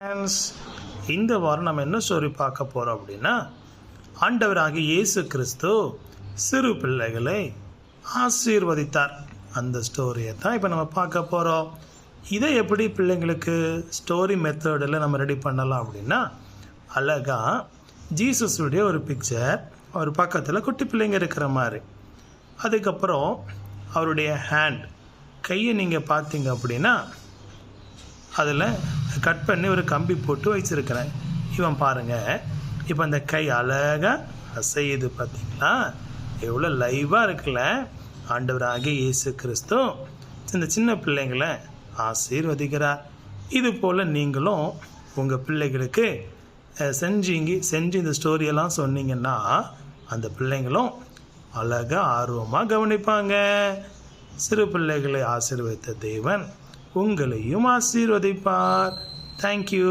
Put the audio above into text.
Friends, இந்த வாரம் நம்ம என்ன ஸ்டோரி பார்க்க போகிறோம் அப்படின்னா, ஆண்டவராகிய இயேசு கிறிஸ்து சிறு பிள்ளைகளை ஆசீர்வதித்தார். அந்த ஸ்டோரியை தான் இப்போ நம்ம பார்க்க போகிறோம். இதை எப்படி பிள்ளைங்களுக்கு ஸ்டோரி மெத்தடில் நம்ம ரெடி பண்ணலாம் அப்படின்னா, அழகாக ஜீசஸுடைய ஒரு பிக்சர், அவர் பக்கத்தில் குட்டி பிள்ளைங்க இருக்கிற மாதிரி, அதுக்கப்புறம் அவருடைய ஹேண்ட் கையை நீங்கள் பார்த்தீங்க அப்படின்னா அதில் கட் பண்ணி ஒரு கம்பி போட்டு வச்சுருக்கிறேன். இவன் பாருங்கள், இப்போ அந்த கை அழகாக அசையுது, பார்த்தீங்களா? எவ்வளோ லைவாக இருக்குல்ல. ஆண்டவராகிய இயேசு கிறிஸ்து இந்த சின்ன பிள்ளைங்களை ஆசீர்வதிக்கிறார். இது போல் நீங்களும் உங்கள் பிள்ளைகளுக்கு செஞ்சு இந்த ஸ்டோரியெல்லாம் சொன்னீங்கன்னா அந்த பிள்ளைங்களும் அழகாக ஆர்வமாக கவனிப்பாங்க. சிறு பிள்ளைகளை ஆசீர்வதித்த தேவன் உங்களையும் ஆசீர்வதிப்பார். தேங்க்யூ.